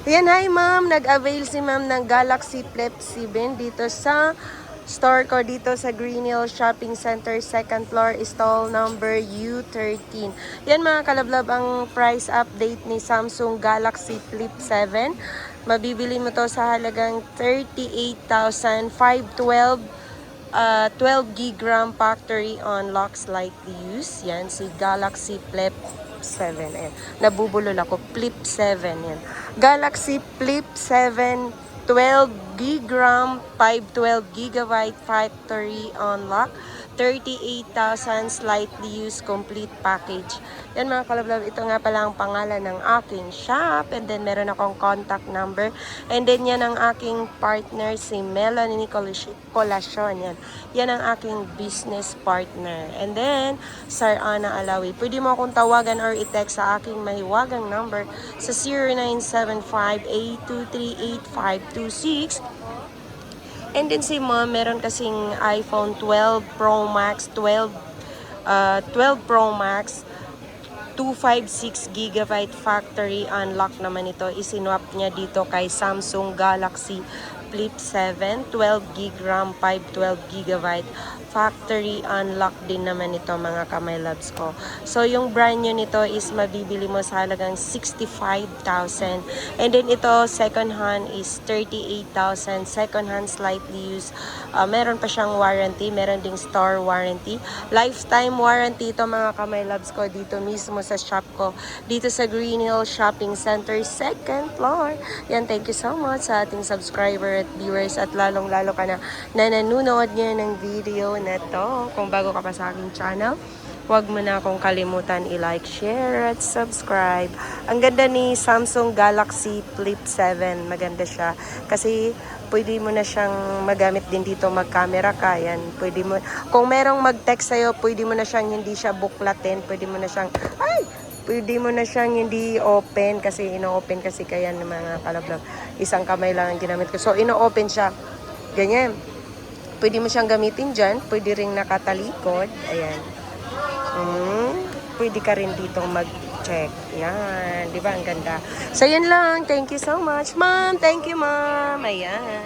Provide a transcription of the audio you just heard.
Ayan, hi ma'am. Nag-avail si ma'am ng Galaxy Flip 7 dito sa store ko dito sa Green Hill Shopping Center, second floor, stall number U13. Yan mga kalablab ang price update ni Samsung Galaxy Flip 7. Mabibili mo to sa halagang 38,512 12 gig RAM factory on lock slightly used. Yan, si Galaxy Flip 7. Ayan. Nabubulol ako. Flip 7. Yan. Galaxy Flip 7, 12 gig RAM, 512 gigabyte factory on lock. 38,000 slightly used complete package. Yan mga kalablab, ito nga pala ang pangalan ng aking shop. And then meron akong contact number. And then yan ang aking partner, si Melanie Colacion. Yan ang aking business partner. And then, Sir Ana Alawi. Pwede mo akong tawagan or i-text sa aking mahiwagang number sa 0975-823-8526. And then si mom, meron kasing iPhone 12 Pro Max, 12 Pro Max, 256 gigabyte factory unlock naman ito. Isinwap niya dito kay Samsung Galaxy Flip 7, 12 gig RAM, 512 gigabyte factory unlock din naman ito mga kamay loves ko. So yung brand new nito is mabibili mo sa halagang 65,000. And then ito second hand is 38,000. Second hand slightly used. Meron pa siyang warranty, meron ding store warranty. Lifetime warranty ito mga kamay loves ko dito mismo sa shop ko. Dito sa Green Hill Shopping Center, second floor. Yan, thank you so much sa ating subscriber at viewers at lalong-lalo ka na nanonood niya ng video na to. Kung bago ka pa sa aking channel, huwag mo na akong kalimutan i-like, share, at subscribe. Ang ganda ni Samsung Galaxy Flip 7. Maganda siya. Kasi pwede mo na siyang magamit din dito, mag-camera ka. Yan, pwede mo, kung merong mag-text sa'yo, pwede mo na siyang hindi siya buklatin. Pwede mo na siyang, pwede mo na siyang hindi open kasi ino-open kasi kaya ng mga kalablab. Isang kamay lang ang ginamit ko. So, ino-open siya. Ganyan. Pwede mo siyang gamitin dyan. Pwede ring nakatalikod. Ayan. Pwede ka rin ditong mag-check. Yan. Di ba? Ang ganda. So, yan lang. Thank you so much, ma'am. Thank you, ma'am. Ayan.